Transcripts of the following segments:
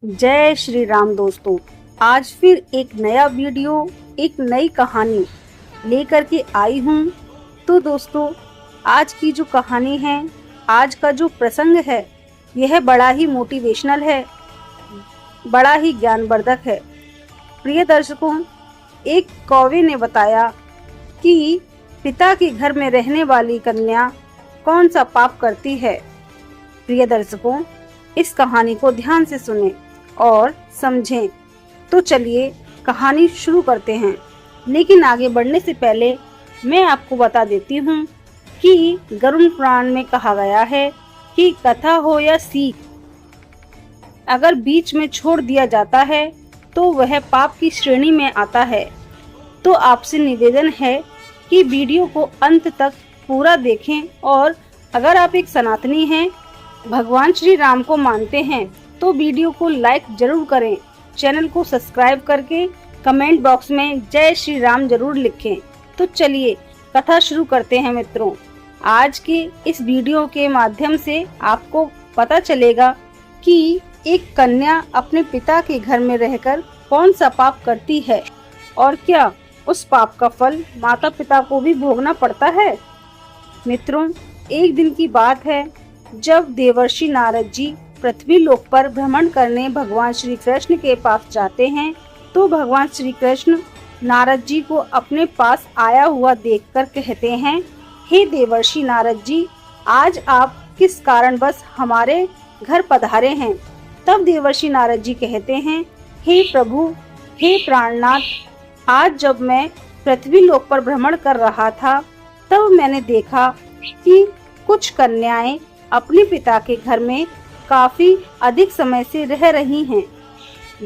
जय श्री राम दोस्तों। आज फिर एक नया वीडियो, एक नई कहानी लेकर के आई हूँ। तो दोस्तों, आज की जो कहानी है, आज का जो प्रसंग है, यह बड़ा ही मोटिवेशनल है, बड़ा ही ज्ञानवर्धक है। प्रिय दर्शकों, एक कौवे ने बताया कि पिता के घर में रहने वाली कन्या कौन सा पाप करती है। प्रिय दर्शकों, इस कहानी को ध्यान से सुनें और समझें। तो चलिए कहानी शुरू करते हैं। लेकिन आगे बढ़ने से पहले मैं आपको बता देती हूँ कि गरुड़ पुराण में कहा गया है कि कथा हो या सीख, अगर बीच में छोड़ दिया जाता है तो वह पाप की श्रेणी में आता है। तो आपसे निवेदन है कि वीडियो को अंत तक पूरा देखें, और अगर आप एक सनातनी हैं, भगवान श्री राम को मानते हैं, तो वीडियो को लाइक जरूर करें। चैनल को सब्सक्राइब करके कमेंट बॉक्स में जय श्री राम जरूर लिखें। तो चलिए कथा शुरू करते हैं मित्रों। आज के इस वीडियो के माध्यम से आपको पता चलेगा कि एक कन्या अपने पिता के घर में रहकर कौन सा पाप करती है, और क्या उस पाप का फल माता पिता को भी भोगना पड़ता है। मित्रों, एक दिन की बात है जब देवर्षि नारद जी पृथ्वी लोक पर भ्रमण करने भगवान श्री कृष्ण के पास जाते हैं। तो भगवान श्री कृष्ण नारद जी को अपने पास आया हुआ देखकर कहते हैं, हे देवर्षि नारद जी, आज आप किस कारणवश हमारे घर पधारे हैं। तब देवर्षि नारद जी कहते हैं, हे प्रभु, हे प्राणनाथ, आज जब मैं पृथ्वी लोक पर भ्रमण कर रहा था, तब मैंने देखा कि कुछ कन्याएं अपने पिता के घर में काफी अधिक समय से रह रही हैं,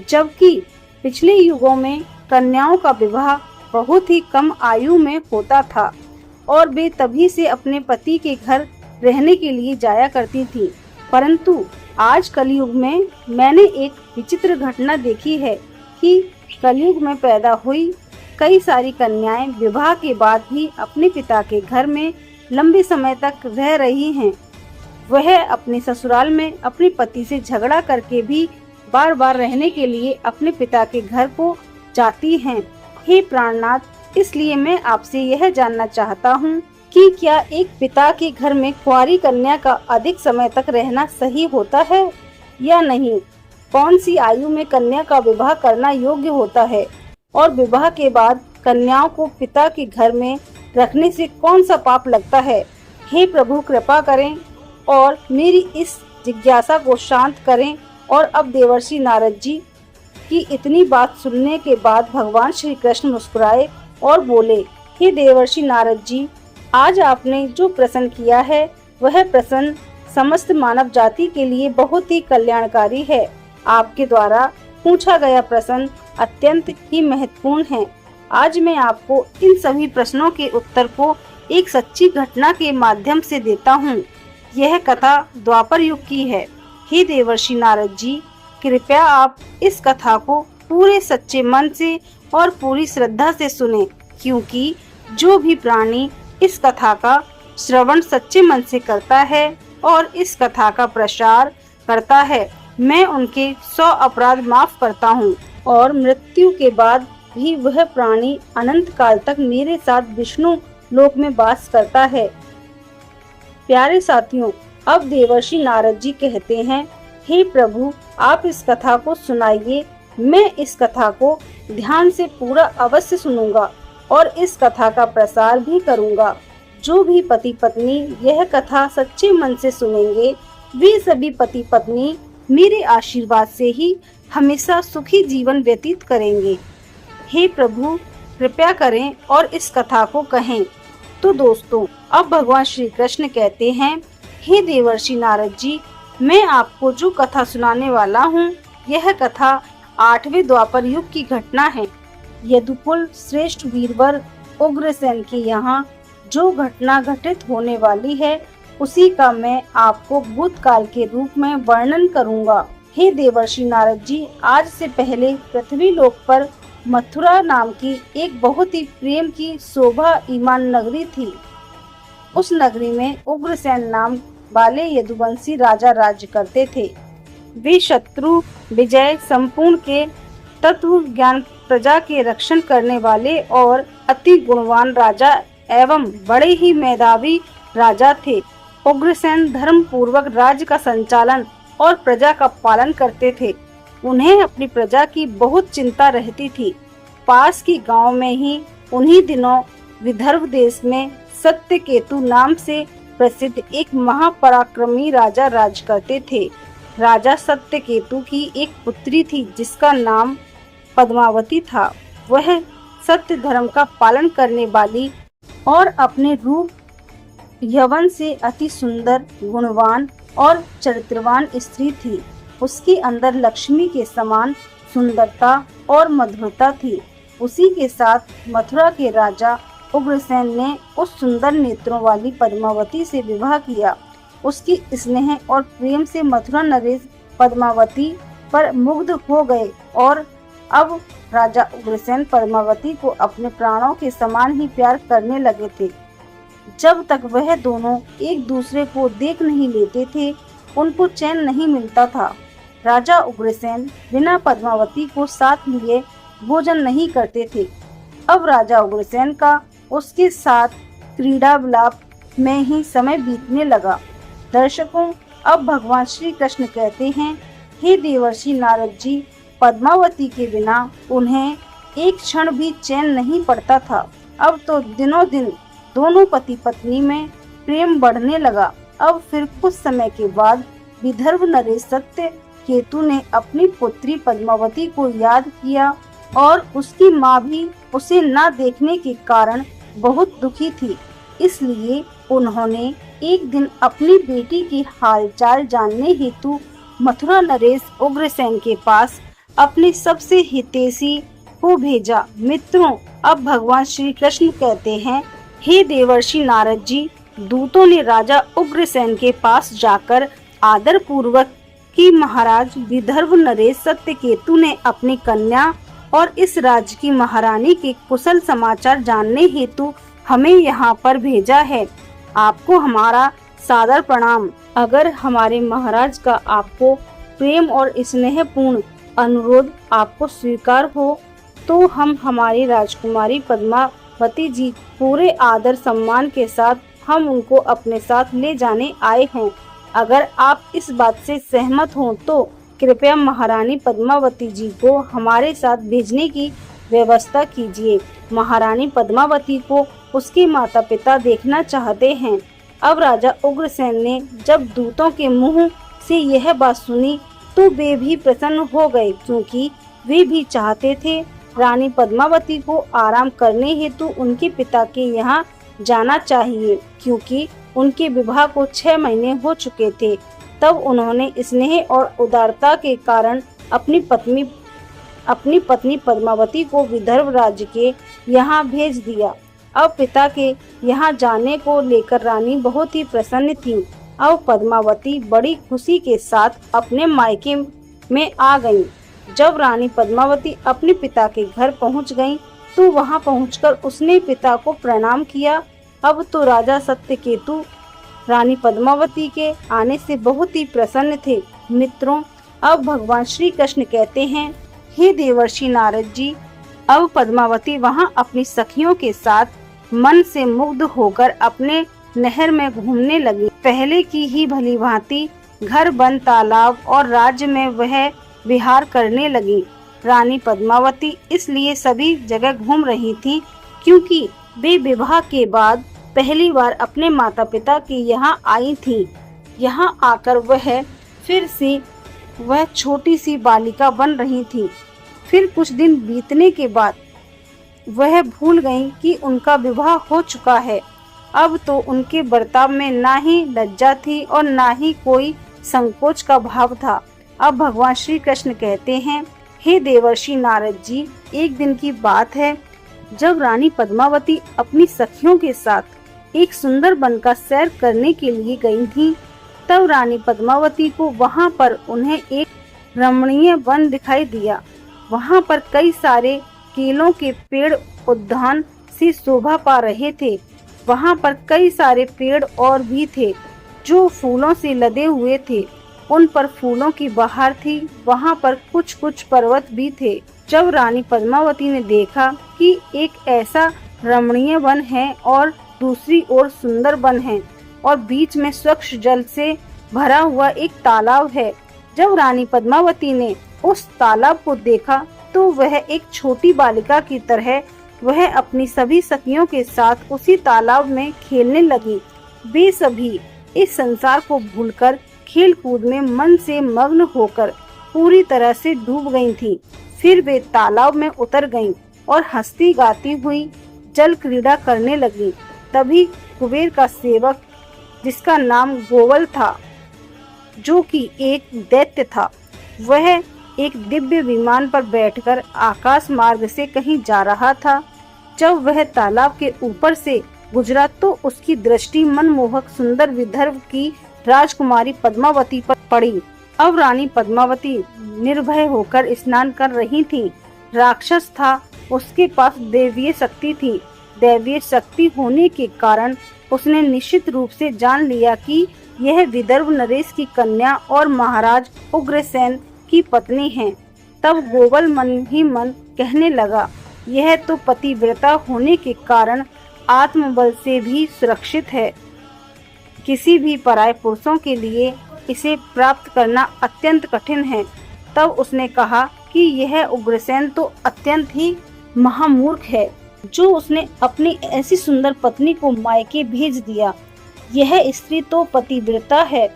जबकि पिछले युगों में कन्याओं का विवाह बहुत ही कम आयु में होता था और वे तभी से अपने पति के घर रहने के लिए जाया करती थी। परंतु आज कलयुग में मैंने एक विचित्र घटना देखी है कि कलयुग में पैदा हुई कई सारी कन्याएं विवाह के बाद भी अपने पिता के घर में लंबे समय तक रह रही हैं। वह अपने ससुराल में अपने पति से झगड़ा करके भी बार बार रहने के लिए अपने पिता के घर को जाती हैं। हे प्राणनाथ, इसलिए मैं आपसे यह जानना चाहता हूँ कि क्या एक पिता के घर में कुंवारी कन्या का अधिक समय तक रहना सही होता है या नहीं। कौन सी आयु में कन्या का विवाह करना योग्य होता है, और विवाह के बाद कन्याओं को पिता के घर में रखने से कौन सा पाप लगता है। हे प्रभु, कृपा करें और मेरी इस जिज्ञासा को शांत करें। और अब देवर्षि नारद जी की इतनी बात सुनने के बाद भगवान श्री कृष्ण मुस्कुराए और बोले, हे देवर्षि नारद जी, आज आपने जो प्रश्न किया है वह प्रश्न समस्त मानव जाति के लिए बहुत ही कल्याणकारी है। आपके द्वारा पूछा गया प्रश्न अत्यंत ही महत्वपूर्ण है। आज मैं आपको इन सभी प्रश्नों के उत्तर को एक सच्ची घटना के माध्यम से देता हूँ। यह कथा द्वापर युग की है। हे देवर्षि नारद जी, कृपया आप इस कथा को पूरे सच्चे मन से और पूरी श्रद्धा से सुने, क्योंकि जो भी प्राणी इस कथा का श्रवण सच्चे मन से करता है और इस कथा का प्रसार करता है, मैं उनके 100 अपराध माफ करता हूँ, और मृत्यु के बाद भी वह प्राणी अनंत काल तक मेरे साथ विष्णु लोक में वास करता है। प्यारे साथियों, अब देवर्षि नारद जी कहते हैं, हे प्रभु, आप इस कथा को सुनाइए। मैं इस कथा को ध्यान से पूरा अवश्य सुनूंगा और इस कथा का प्रसार भी करूंगा। जो भी पति पत्नी यह कथा सच्चे मन से सुनेंगे, वे सभी पति पत्नी मेरे आशीर्वाद से ही हमेशा सुखी जीवन व्यतीत करेंगे। हे प्रभु, कृपया करें और इस कथा को कहें। तो दोस्तों, अब भगवान श्री कृष्ण कहते हैं, हे देवर्षि नारद जी, मैं आपको जो कथा सुनाने वाला हूँ, यह कथा 8वें द्वापर युग की घटना है। यदुकुल श्रेष्ठ वीरवर उग्रसेन के यहाँ जो घटना घटित होने वाली है, उसी का मैं आपको भूतकाल के रूप में वर्णन करूँगा। हे देवर्षि नारद जी, आज से पहले पृथ्वी लोक पर मथुरा नाम की एक बहुत ही प्रेम की शोभायमान नगरी थी। उस नगरी में उग्रसेन नाम वाले यदुवंशी राजा राज्य करते थे। वे शत्रु विजय संपूर्ण के तत्व ज्ञान प्रजा के रक्षण करने वाले और अति गुणवान राजा एवं बड़े ही मेधावी राजा थे। उग्रसेन धर्म पूर्वक राज्य का संचालन और प्रजा का पालन करते थे। उन्हें अपनी प्रजा की बहुत चिंता रहती थी। पास की गांव में ही उन्हीं दिनों विदर्भ देश में सत्यकेतु नाम से प्रसिद्ध एक महापराक्रमी राजा राज करते थे। राजा सत्यकेतु की एक पुत्री थी जिसका नाम पद्मावती था। वह सत्य धर्म का पालन करने वाली और अपने रूप यौवन से अति सुंदर, गुणवान और चरित्रवान स्त्री थी। उसके अंदर लक्ष्मी के समान सुंदरता और मधुरता थी। उसी के साथ मथुरा के राजा उग्रसेन ने उस सुंदर नेत्रों वाली पद्मावती से विवाह किया। उसकी स्नेह और प्रेम से मथुरा नरेश पद्मावती पर मुग्ध हो गए और अब राजा उग्रसेन पद्मावती को अपने प्राणों के समान ही प्यार करने लगे थे। जब तक वह दोनों एक दूसरे को देख नहीं लेते थे, उनको चैन नहीं मिलता था। राजा उग्रसेन बिना पद्मावती को साथ लिए भोजन नहीं करते थे। अब राजा उग्रसेन का उसके साथ क्रीड़ा विलाप में ही समय बीतने लगा। दर्शकों, अब भगवान श्री कृष्ण कहते हैं, हे देवर्षि नारद जी, पद्मावती के बिना उन्हें एक क्षण भी चैन नहीं पड़ता था। अब तो दिनों दिन दोनों पति पत्नी में प्रेम बढ़ने लगा। अब फिर कुछ समय के बाद विदर्भ नरेश सत्यकेतु ने अपनी पुत्री पद्मावती को याद किया और उसकी माँ भी उसे न देखने के कारण बहुत दुखी थी। इसलिए उन्होंने एक दिन अपनी बेटी की हालचाल जानने हेतु मथुरा नरेश उग्रसेन के पास अपने सबसे हितैषी को भेजा। मित्रों, अब भगवान श्री कृष्ण कहते हैं, हे देवर्षि नारद जी, दूतों ने राजा उग्रसेन के पास जाकर आदर पूर्वक कि महाराज विदर्भ नरेश सत्यकेतु ने अपनी कन्या और इस राज्य की महारानी के कुशल समाचार जानने हेतु हमें यहाँ पर भेजा है। आपको हमारा सादर प्रणाम। अगर हमारे महाराज का आपको प्रेम और स्नेहपूर्ण अनुरोध आपको स्वीकार हो तो हम हमारी राजकुमारी पद्मावती जी पूरे आदर सम्मान के साथ हम उनको अपने साथ ले जाने आए हैं। अगर आप इस बात से सहमत हों तो कृपया महारानी पद्मावती जी को हमारे साथ भेजने की व्यवस्था कीजिए। महारानी पद्मावती को उसके माता पिता देखना चाहते हैं। अब राजा उग्रसेन ने जब दूतों के मुंह से यह बात सुनी तो वे भी प्रसन्न हो गए, क्योंकि वे भी चाहते थे रानी पद्मावती को आराम करने हेतु उनके पिता के यहाँ जाना चाहिए, क्योंकि उनके विवाह को 6 महीने हो चुके थे। तब उन्होंने स्नेह और उदारता के कारण अपनी पत्नी पद्मावती को विदर्भ राज्य के यहाँ भेज दिया। अब पिता के यहाँ जाने को लेकर रानी बहुत ही प्रसन्न थी। अब पद्मावती बड़ी खुशी के साथ अपने मायके में आ गईं। जब रानी पद्मावती अपने पिता के घर पहुँच गईं, तो वहां पहुंचकर उसने पिता को प्रणाम किया। अब तो राजा सत्यकेतु रानी पद्मावती के आने से बहुत ही प्रसन्न थे। मित्रों, अब भगवान श्री कृष्ण कहते हैं, हे देवर्षि नारद जी, अब पद्मावती वहां अपनी सखियों के साथ मन से मुग्ध होकर अपने नहर में घूमने लगी। पहले की ही भली भांति घर, वन, तालाब और राज्य में वह विहार करने लगी। रानी पद्मावती इसलिए सभी जगह घूम रही थी क्योंकि वे विवाह के बाद पहली बार अपने माता पिता के यहाँ आई थी। यहाँ आकर वह फिर से वह छोटी सी बालिका बन रही थी। फिर कुछ दिन बीतने के बाद वह भूल गईं कि उनका विवाह हो चुका है। अब तो उनके बर्ताव में ना ही लज्जा थी और ना ही कोई संकोच का भाव था। अब भगवान श्री कृष्ण कहते हैं, हे देवर्षि नारद जी, एक दिन की बात है जब रानी पद्मावती अपनी सखियों के साथ एक सुंदर वन का सैर करने के लिए गई थी। तब रानी पद्मावती को वहां पर उन्हें एक रमणीय वन दिखाई दिया। वहां पर कई सारे केलों के पेड़ उद्यान से शोभा पा रहे थे। वहां पर कई सारे पेड़ और भी थे जो फूलों से लदे हुए थे। उन पर फूलों की बहार थी। वहाँ पर कुछ कुछ पर्वत भी थे। जब रानी पद्मावती ने देखा कि एक ऐसा रमणीय वन है और दूसरी ओर सुंदर वन है और बीच में स्वच्छ जल से भरा हुआ एक तालाब है। जब रानी पद्मावती ने उस तालाब को देखा तो वह एक छोटी बालिका की तरह वह अपनी सभी सखियों के साथ उसी तालाब में खेलने लगी। वे सभी इस संसार को भूलकर खेल कूद में मन से मग्न होकर पूरी तरह से डूब गई थीं। फिर वे तालाब में उतर गईं और हंसती गाती हुई जल क्रीड़ा करने लगी। तभी कुबेर का सेवक, जिसका नाम गोवल था, जो कि एक दैत्य था, वह एक दिव्य विमान पर बैठकर आकाश मार्ग से कहीं जा रहा था। जब वह तालाब के ऊपर से गुजरा तो उसकी दृष्टि मनमोहक सुंदर विदर्भ की राजकुमारी पद्मावती पर पड़ी। अब रानी पद्मावती निर्भय होकर स्नान कर रही थी। राक्षस था, उसके पास दैवीय शक्ति थी। दैवीय शक्ति होने के कारण उसने निश्चित रूप से जान लिया कि यह विदर्भ नरेश की कन्या और महाराज उग्रसेन की पत्नी है। तब गोवल मन ही मन कहने लगा, यह तो पतिव्रता होने के कारण आत्मबल से भी सुरक्षित है। किसी भी पराये पुरुषों के लिए इसे प्राप्त करना अत्यंत कठिन है। तब उसने कहा कि यह उग्रसेन तो अत्यंत ही महामूर्ख है, जो उसने अपनी ऐसी सुंदर पत्नी को मायके भेज दिया। यह स्त्री तो पतिव्रता है।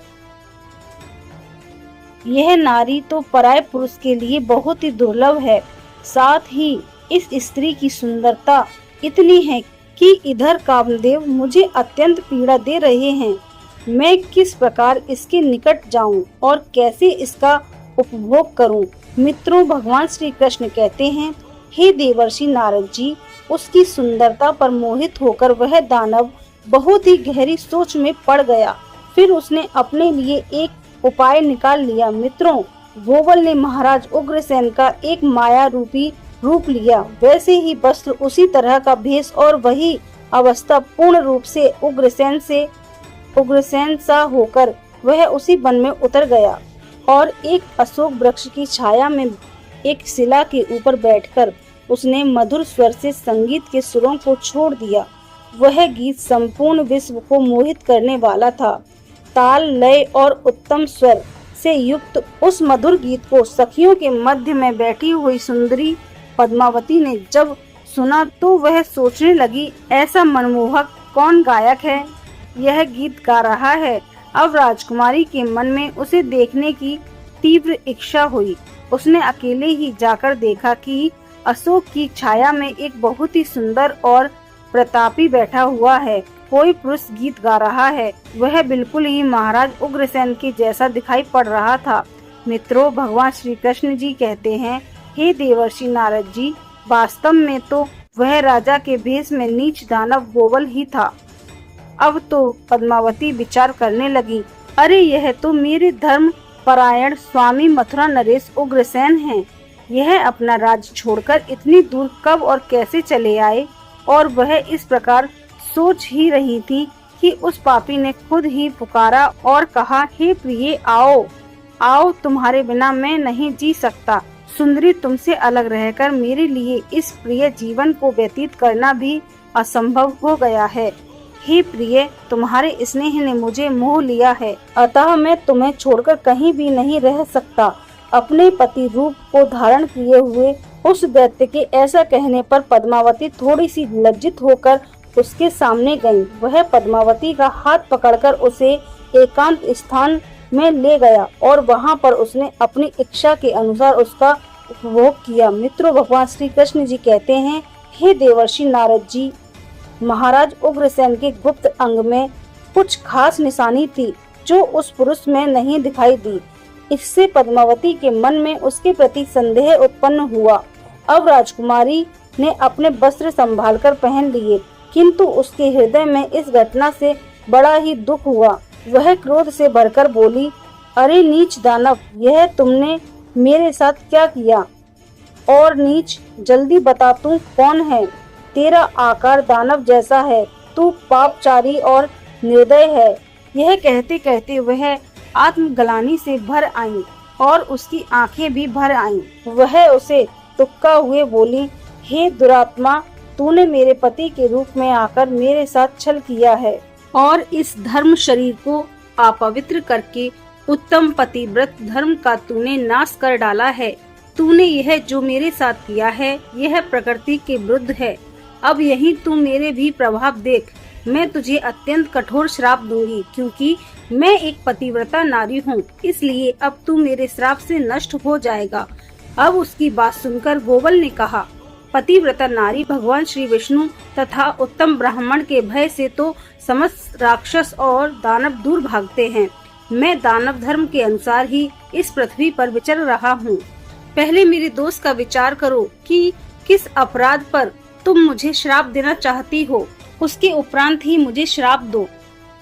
यह नारी तो पराये पुरुष के लिए बहुत ही दुर्लभ है। साथ ही इस स्त्री की सुंदरता इतनी है कि इधर कामदेव मुझे अत्यंत पीड़ा दे रहे हैं। मैं किस प्रकार इसके निकट जाऊं और कैसे इसका उपभोग करूं? मित्रों, भगवान श्री कृष्ण कहते हैं, हे देवर्षि नारद जी, उसकी सुंदरता पर मोहित होकर वह दानव बहुत ही गहरी सोच में पड़ गया। फिर उसने अपने लिए एक उपाय निकाल लिया। मित्रों, गोवल ने महाराज उग्रसेन का एक माया रूपी रूप लिया। वैसे ही वस्त्र, उसी तरह का भेष और वही अवस्था पूर्ण रूप से उग्रसेन सा होकर वह उसी वन में उतर गया और एक अशोक वृक्ष की छाया में एक शिला के ऊपर बैठकर उसने मधुर स्वर से संगीत के सुरों को छोड़ दिया। वह गीत संपूर्ण विश्व को मोहित करने वाला था। ताल, लय और उत्तम स्वर से युक्त उस मधुर गीत को सखियों के मध्य में बैठी हुई सुंदरी पद्मावती ने जब सुना तो वह सोचने लगी, ऐसा मनमोहक कौन गायक है, यह गीत गा रहा है। अब राजकुमारी के मन में उसे देखने की तीव्र इच्छा हुई। उसने अकेले ही जाकर देखा कि अशोक की छाया में एक बहुत ही सुंदर और प्रतापी बैठा हुआ है। कोई पुरुष गीत गा रहा है। वह बिल्कुल ही महाराज उग्रसेन के जैसा दिखाई पड़ रहा था। मित्रों, भगवान श्री कृष्ण जी कहते हैं, हे देवर्षि नारद जी, वास्तव में तो वह राजा के भेष में नीच दानव गोवल ही था। अब तो पद्मावती विचार करने लगी, अरे यह तो मेरे धर्म परायण स्वामी मथुरा नरेश उग्रसेन हैं। यह अपना राज्य छोड़कर इतनी दूर कब और कैसे चले आए? और वह इस प्रकार सोच ही रही थी कि उस पापी ने खुद ही पुकारा और कहा, हे प्रिय, आओ आओ, तुम्हारे बिना मैं नहीं जी सकता। सुंदरी, तुमसे अलग रहकर मेरे लिए इस प्रिय जीवन को व्यतीत करना भी असंभव हो गया है। हे प्रिय, तुम्हारे स्नेह ने मुझे मोह लिया है, अतः मैं तुम्हें छोड़कर कहीं भी नहीं रह सकता। अपने पति रूप को धारण किए हुए उस दैत्य के ऐसा कहने पर पद्मावती थोड़ी सी लज्जित होकर उसके सामने गई। वह पद्मावती का हाथ पकड़कर उसे एकांत स्थान में ले गया और वहां पर उसने अपनी इच्छा के अनुसार उसका उपभोग किया। मित्रों, भगवान श्री कृष्ण जी कहते हैं, हे देवर्षि नारद जी, महाराज उग्रसेन के गुप्त अंग में कुछ खास निशानी थी जो उस पुरुष में नहीं दिखाई दी। इससे पद्मावती के मन में उसके प्रति संदेह उत्पन्न हुआ। अब राजकुमारी ने अपने वस्त्र संभालकर पहन लिए, किंतु उसके हृदय में इस घटना से बड़ा ही दुख हुआ। वह क्रोध से भरकर बोली, अरे नीच दानव, यह तुमने मेरे साथ क्या किया? और नीच, जल्दी बता तू कौन है? तेरा आकार दानव जैसा है, तू पापचारी और निर्दय है। यह कहते कहते वह आत्मग्लानि से भर आईं और उसकी आंखें भी भर आईं। वह उसे तुक्का हुए बोली, हे दुरात्मा, तूने मेरे पति के रूप में आकर मेरे साथ छल किया है और इस धर्म शरीर को अपवित्र करके उत्तम पतिव्रत धर्म का तूने नाश कर डाला है। तूने यह जो मेरे साथ किया है, यह प्रकृति के विरुद्ध है। अब यही तू मेरे भी प्रभाव देख। मैं तुझे अत्यंत कठोर श्राप दूंगी, क्योंकि मैं एक पतिव्रता नारी हूँ, इसलिए अब तू मेरे श्राप से नष्ट हो जाएगा। अब उसकी बात सुनकर गोवल ने कहा, पतिव्रता नारी भगवान श्री विष्णु तथा उत्तम ब्राह्मण के भय से तो समस्त राक्षस और दानव दूर भागते हैं। मैं दानव धर्म के अनुसार ही इस पृथ्वी पर विचर रहा हूँ। पहले मेरे दोष का विचार करो कि किस अपराध पर तुम मुझे श्राप देना चाहती हो, उसके उपरांत ही मुझे श्राप दो।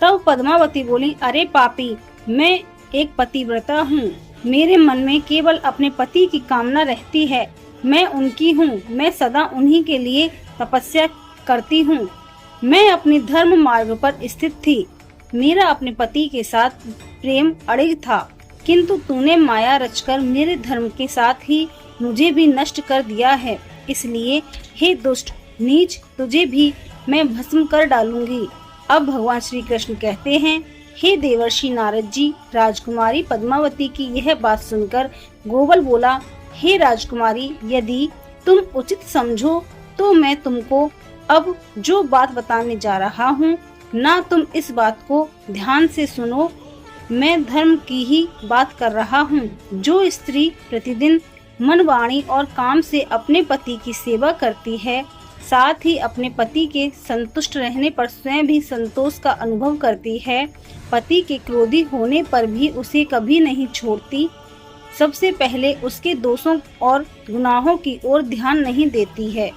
तब पद्मावती बोली, अरे पापी, मैं एक पतिव्रता हूँ। मेरे मन में केवल अपने पति की कामना रहती है। मैं उनकी हूँ। मैं सदा उन्हीं के लिए तपस्या करती हूँ। मैं अपने धर्म मार्ग पर स्थित थी। मेरा अपने पति के साथ प्रेम अड़िग था, किंतु तूने माया रचकर मेरे धर्म के साथ ही मुझे भी नष्ट कर दिया है। इसलिए हे दुष्ट नीच, तुझे भी मैं भस्म कर डालूंगी। अब भगवान श्री कृष्ण कहते हैं, हे देवर्षि नारद जी, राजकुमारी पद्मावती की यह बात सुनकर गोवल बोला, हे राजकुमारी, यदि तुम उचित समझो तो मैं तुमको अब जो बात बताने जा रहा हूँ, ना तुम इस बात को ध्यान से सुनो। मैं धर्म की ही बात कर रहा हूँ। जो स्त्री प्रतिदिन मन, वाणी और काम से अपने पति की सेवा करती है, साथ ही अपने पति के संतुष्ट रहने पर स्वयं भी संतोष का अनुभव करती है, पति के क्रोधी होने पर भी उसे कभी नहीं छोड़ती, सबसे पहले उसके दोषों और गुनाहों की ओर ध्यान नहीं देती है,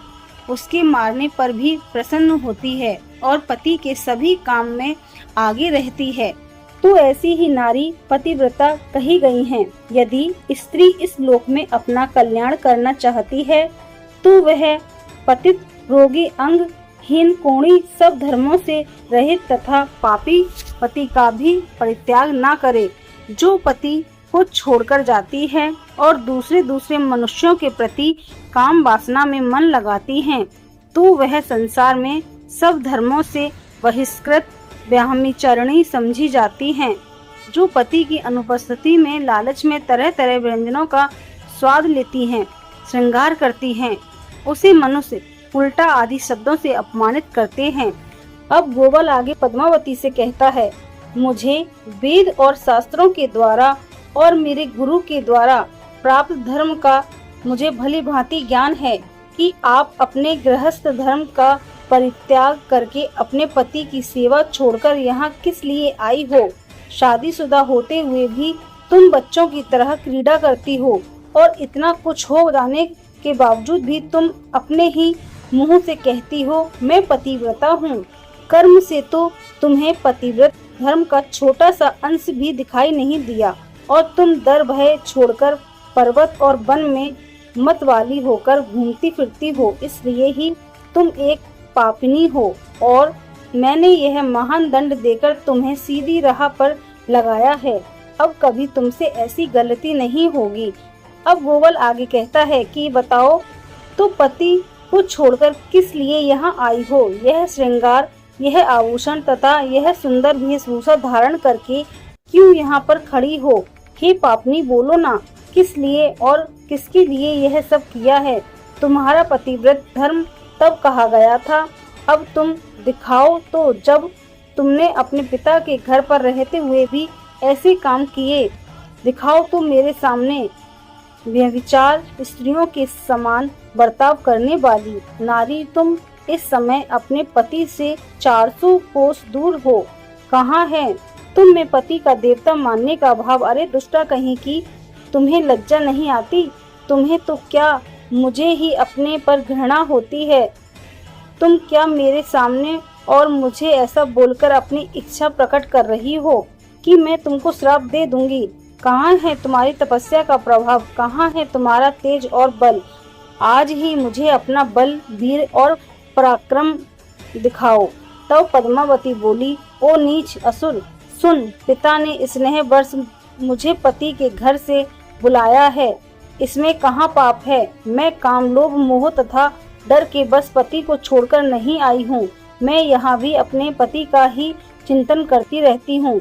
उसके मारने पर भी प्रसन्न होती है और पति के सभी काम में आगे रहती है, तो ऐसी ही नारी पतिव्रता कही गई हैं। यदि स्त्री इस लोक में अपना कल्याण करना चाहती है, तो वह पतित, रोगी, अंग हीन, कोणी सब धर्मों से रहित तथा पापी पति का भी परित्याग ना करे। जो पति को छोड़कर जाती है और दूसरे मनुष्यों के प्रति काम वासना में मन लगाती हैं, तो वह संसार में सब धर्मों से बहिष्कृत ब्राह्मचरणी समझी जाती हैं। जो पति की अनुपस्थिति में लालच में तरह तरह व्यंजनों का स्वाद लेती हैं, श्रृंगार करती हैं, उसे मनुष्य उल्टा आदि शब्दों से अपमानित करते हैं। अब गोवल आगे पद्मावती से कहता है, मुझे वेद और शास्त्रों के द्वारा और मेरे गुरु के द्वारा प्राप्त धर्म का मुझे भली भांति ज्ञान है कि आप अपने गृहस्थ धर्म का परित्याग करके अपने पति की सेवा छोड़कर यहाँ किस लिए आई हो। शादीशुदा होते हुए भी तुम बच्चों की तरह क्रीड़ा करती हो और इतना कुछ हो जाने के बावजूद भी तुम अपने ही मुंह से कहती हो, मैं पतिव्रता हूँ। कर्म से तो तुम्हें पतिव्रत धर्म का छोटा सा अंश भी दिखाई नहीं दिया और तुम डर भय छोड़कर पर्वत और वन में मत वाली होकर घूमती फिरती हो, इसलिए ही तुम एक पापिनी हो और मैंने यह महान दंड देकर तुम्हें सीधी राह पर लगाया है। अब कभी तुमसे ऐसी गलती नहीं होगी। अब गोवल आगे कहता है कि बताओ तो पति को छोड़कर किस लिए यहाँ आई हो। यह श्रृंगार, यह आभूषण तथा यह सुंदर वेशभूषा धारण करके क्यों यहाँ पर खड़ी हो। हे पापनी, बोलो ना, किस लिए और किसके लिए यह सब किया है। तुम्हारा पतिव्रत धर्म तब कहा गया था, अब तुम दिखाओ तो। जब तुमने अपने पिता के घर पर रहते हुए भी ऐसे काम किए, दिखाओ तो मेरे सामने। व्यभिचार स्त्रियों के समान बर्ताव करने वाली नारी तुम इस समय अपने पति से 400 कोस दूर हो। कहाँ है तुम में पति का देवता मानने का भाव। अरे दुष्टा कहीं की, तुम्हें लज्जा नहीं आती। तुम्हें तो क्या मुझे ही अपने पर घृणा होती है। तुम क्या मेरे सामने और मुझे ऐसा बोलकर अपनी इच्छा प्रकट कर रही हो कि मैं तुमको श्राप दे दूंगी। कहाँ है तुम्हारी तपस्या का प्रभाव, कहाँ है तुम्हारा तेज और बल। आज ही मुझे अपना बल, वीर और पराक्रम दिखाओ। तब पद्मावती बोली, ओ नीच असुर, सुन, पिता ने स्नेह वर्ष मुझे पति के घर से बुलाया है, इसमें कहाँ पाप है। मैं काम, लोभ, मोह तथा डर के बस पति को छोड़कर नहीं आई हूँ। मैं यहाँ भी अपने पति का ही चिंतन करती रहती हूँ।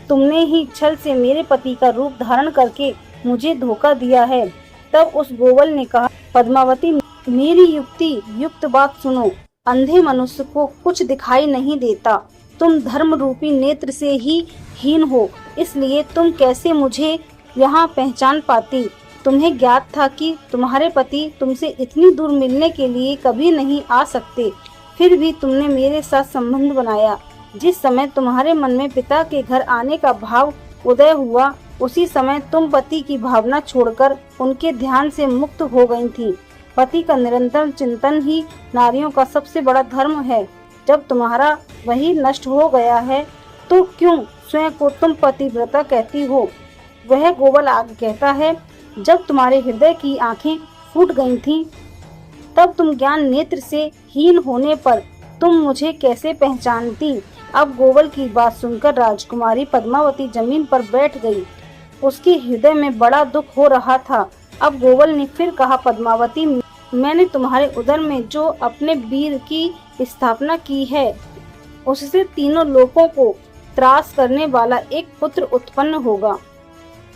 तुमने ही छल से मेरे पति का रूप धारण करके मुझे धोखा दिया है। तब उस गोवल ने कहा, पद्मावती, मेरी युक्ति युक्त बात सुनो। अंधे मनुष्य को कुछ दिखाई नहीं देता। तुम धर्म रूपी नेत्र से ही हीन हो, इसलिए तुम कैसे मुझे यहाँ पहचान पाती। तुम्हें ज्ञात था कि तुम्हारे पति तुमसे इतनी दूर मिलने के लिए कभी नहीं आ सकते, फिर भी तुमने मेरे साथ संबंध बनाया। जिस समय तुम्हारे मन में पिता के घर आने का भाव उदय हुआ, उसी समय तुम पति की भावना छोड़कर उनके ध्यान से मुक्त हो गई थी। पति का निरंतर चिंतन ही नारियों का सबसे बड़ा धर्म है। जब तुम्हारा वही नष्ट हो गया है, तो क्यों स्वयं को तुम पतिव्रता कहती हो। वह गोवल आगे कहता है, जब तुम्हारे हृदय की आंखें फूट गई थीं, तब तुम ज्ञान नेत्र से हीन होने पर तुम मुझे कैसे पहचानती। अब गोवल की बात सुनकर राजकुमारी पद्मावती जमीन पर बैठ गई। उसके हृदय में बड़ा दुख हो रहा था। अब गोवल ने फिर कहा, पद्मावती, मैंने तुम्हारे उदर में जो अपने वीर की स्थापना की है, उससे तीनों लोकों को त्रास करने वाला एक पुत्र उत्पन्न होगा,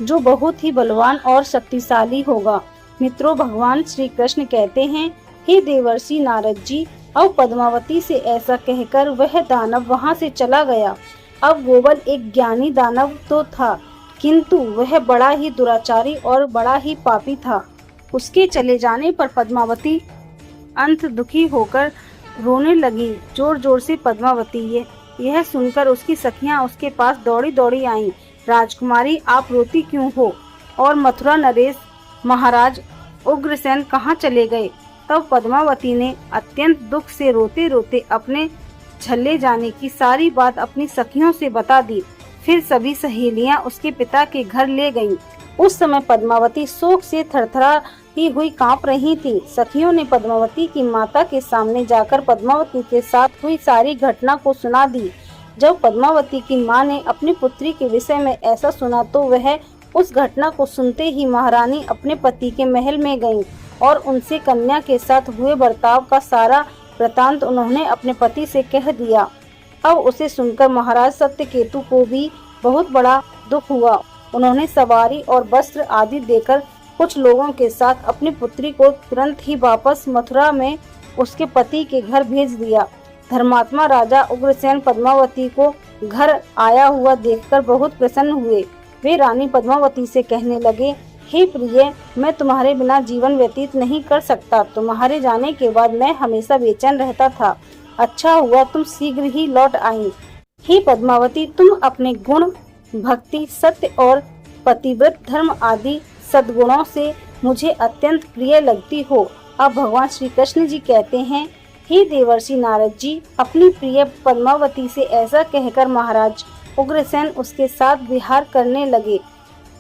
जो बहुत ही बलवान और शक्तिशाली होगा। मित्रों, भगवान श्री कृष्ण कहते हैं, हे देवर्षि नारद जी। अब पद्मावती से ऐसा कहकर वह दानव वहां से चला गया। अब गोवल एक ज्ञानी दानव तो था, किंतु वह बड़ा ही दुराचारी और बड़ा ही पापी था। उसके चले जाने पर पद्मावती अंत दुखी होकर रोने लगी, जोर जोर से। पद्मावती यह सुनकर उसकी सखियां उसके पास दौड़ी दौड़ी आईं। राजकुमारी, आप रोती क्यों हो? और मथुरा नरेश महाराज उग्रसेन कहाँ चले गए? तब पद्मावती ने अत्यंत दुख से रोते रोते अपने छल्ले जाने की सारी बात अपनी सखियों से बता दी। फिर सभी सहेलियां उसके पिता के घर ले गईं। उस समय पद्मावती शोक से थरथराती हुई कांप रही थी। सखियों ने पद्मावती की माता के सामने जाकर पद्मावती के साथ हुई सारी घटना को सुना दी। जब पद्मावती की मां ने अपनी पुत्री के विषय में ऐसा सुना, तो वह उस घटना को सुनते ही महारानी अपने पति के महल में गईं और उनसे कन्या के साथ हुए बर्ताव का सारा वृतांत उन्होंने अपने पति से कह दिया। अब उसे सुनकर महाराज सत्यकेतु को भी बहुत बड़ा दुख हुआ। उन्होंने सवारी और वस्त्र आदि देकर कुछ लोगों के साथ अपनी पुत्री को तुरंत ही वापस मथुरा में उसके पति के घर भेज दिया। धर्मात्मा राजा उग्रसेन पद्मावती को घर आया हुआ देखकर बहुत प्रसन्न हुए। वे रानी पद्मावती से कहने लगे, हे प्रिय, मैं तुम्हारे बिना जीवन व्यतीत नहीं कर सकता। तुम्हारे जाने के बाद मैं हमेशा बेचैन रहता था। अच्छा हुआ तुम शीघ्र ही लौट आई। हे पद्मावती, तुम अपने गुण, भक्ति, सत्य और पतिव्रत धर्म आदि सद्गुणों से मुझे अत्यंत प्रिय लगती हो। अब भगवान श्री कृष्ण जी कहते हैं, हे देवर्षि नारद जी, अपनी प्रिय पद्मावती से ऐसा कहकर महाराज उग्रसेन उसके साथ विहार करने लगे।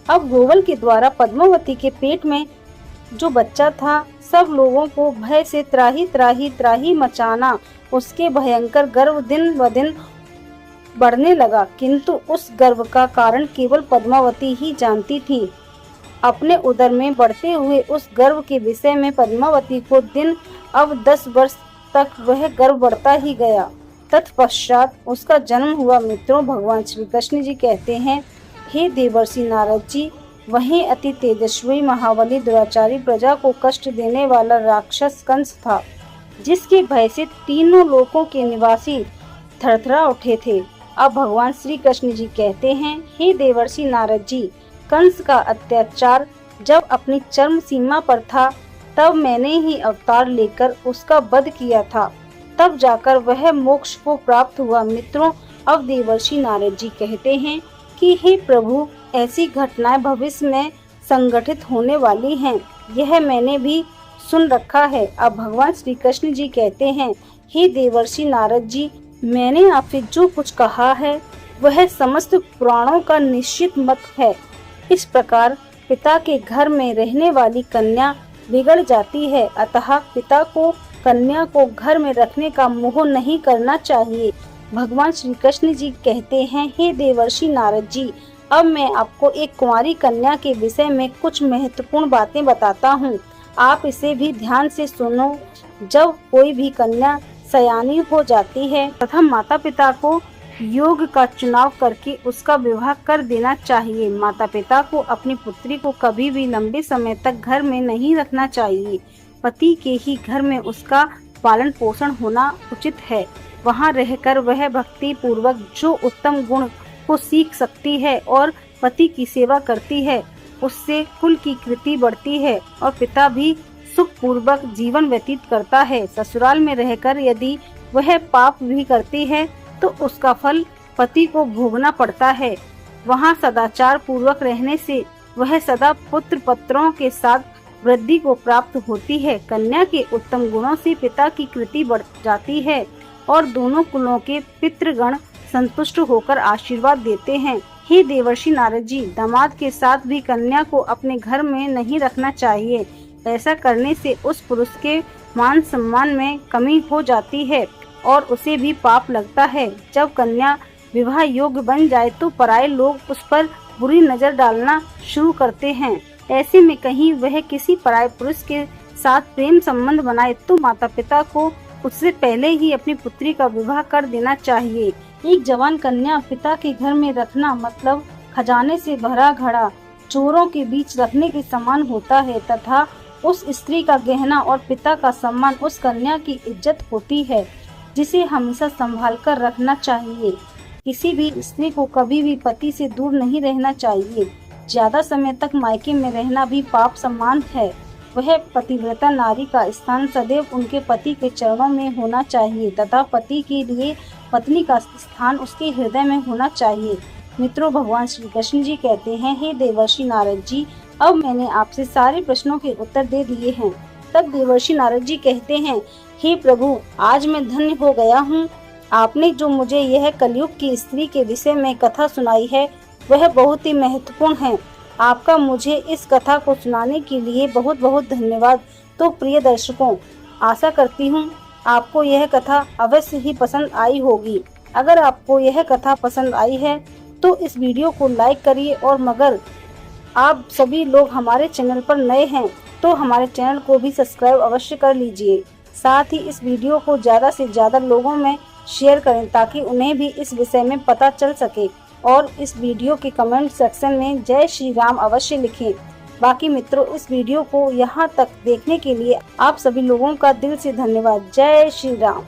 अब गोवल के द्वारा पद्मावती के पेट में जो बच्चा था, सब लोगों को भय से त्राही त्राही त्राही मचाना, उसके भयंकर गर्व दिन ब दिन बढ़ने लगा। किंतु उस गर्व का कारण केवल पद्मावती ही जानती थी। अपने उदर में बढ़ते हुए उस गर्व के विषय में पद्मावती को दिन अब 10 वर्ष तक वह गर्व बढ़ता ही गया। तत्पश्चात उसका जन्म हुआ। मित्रों, भगवान श्री कृष्ण जी कहते हैं, हे देवर्षि नारद जी, वहीं अति तेजस्वी महाबली दुराचारी प्रजा को कष्ट देने वाला राक्षस कंस था, जिसके भय से तीनों लोकों के निवासी थरथरा उठे थे। अब भगवान श्री कृष्ण जी कहते हैं, हे देवर्षि नारद जी, कंस का अत्याचार जब अपनी चरम सीमा पर था, तब मैंने ही अवतार लेकर उसका वध किया था। तब जाकर वह मोक्ष को प्राप्त हुआ। मित्रों, अब देवर्षि नारद जी कहते हैं कि हे प्रभु, ऐसी घटनाएं भविष्य में संगठित होने वाली हैं, यह मैंने भी सुन रखा है। अब भगवान श्री कृष्ण जी कहते हैं, हे देवर्षि नारद जी, मैंने आपसे जो कुछ कहा है वह समस्त पुराणों का निश्चित मत है। इस प्रकार पिता के घर में रहने वाली कन्या बिगड़ जाती है, अतः पिता को कन्या को घर में रखने का मोह नहीं करना चाहिए। भगवान श्री कृष्ण जी कहते हैं, हे देवर्षि नारद जी, अब मैं आपको एक कुंवारी कन्या के विषय में कुछ महत्वपूर्ण बातें बताता हूँ। आप इसे भी ध्यान से सुनो। जब कोई भी कन्या सयानी हो जाती है तथा माता पिता को योग का चुनाव करके उसका विवाह कर देना चाहिए। माता पिता को अपनी पुत्री को कभी भी लंबे समय तक घर में नहीं रखना चाहिए। पति के ही घर में उसका पालन पोषण होना उचित है। वहाँ रहकर वह भक्ति पूर्वक जो उत्तम गुण को सीख सकती है और पति की सेवा करती है, उससे कुल की कीर्ति बढ़ती है और पिता भी सुख पूर्वक जीवन व्यतीत करता है। ससुराल में रहकर यदि वह पाप भी करती है तो उसका फल पति को भोगना पड़ता है। वहाँ सदाचार पूर्वक रहने से वह सदा पुत्र पत्रों के साथ वृद्धि को प्राप्त होती है। कन्या के उत्तम गुणों से पिता की कीर्ति बढ़ जाती है और दोनों कुलों के पितृगण संतुष्ट होकर आशीर्वाद देते हैं। हे देवर्षि नारद जी, दामाद के साथ भी कन्या को अपने घर में नहीं रखना चाहिए। ऐसा करने से उस पुरुष के मान सम्मान में कमी हो जाती है और उसे भी पाप लगता है। जब कन्या विवाह योग्य बन जाए तो पराये लोग उस पर बुरी नजर डालना शुरू करते हैं। ऐसे में कहीं वह किसी पराये पुरुष के साथ प्रेम संबंध बनाए तो माता पिता को उससे पहले ही अपनी पुत्री का विवाह कर देना चाहिए। एक जवान कन्या पिता के घर में रखना मतलब खजाने से भरा घड़ा चोरों के बीच रखने के समान होता है तथा उस स्त्री का गहना और पिता का सम्मान उस कन्या की इज्जत होती है, जिसे हमेशा संभाल कर रखना चाहिए। किसी भी स्त्री को कभी भी पति से दूर नहीं रहना चाहिए। ज्यादा समय तक मायके में रहना भी पाप समान है। वह पतिव्रता नारी का स्थान सदैव उनके पति के चरणों में होना चाहिए तथा पति के लिए पत्नी का स्थान उसके हृदय में होना चाहिए। मित्रों, भगवान श्री कृष्ण जी कहते हैं, हे देवर्षि नारद जी, अब मैंने आपसे सारे प्रश्नों के उत्तर दे दिए हैं। तब देवर्षि नारद जी कहते हैं, हे प्रभु, आज मैं धन्य हो गया हूँ। आपने जो मुझे यह कलयुग की स्त्री के विषय में कथा सुनाई है वह बहुत ही महत्वपूर्ण है। आपका मुझे इस कथा को सुनाने के लिए बहुत बहुत धन्यवाद। तो प्रिय दर्शकों, आशा करती हूँ आपको यह कथा अवश्य ही पसंद आई होगी। अगर आपको यह कथा पसंद आई है तो इस वीडियो को लाइक करिए और मगर आप सभी लोग हमारे चैनल पर नए हैं तो हमारे चैनल को भी सब्सक्राइब अवश्य कर लीजिए। साथ ही इस वीडियो को ज़्यादा से ज़्यादा लोगों में शेयर करें ताकि उन्हें भी इस विषय में पता चल सके और इस वीडियो के कमेंट सेक्शन में जय श्री राम अवश्य लिखें। बाकी मित्रों, इस वीडियो को यहाँ तक देखने के लिए आप सभी लोगों का दिल से धन्यवाद। जय श्री राम।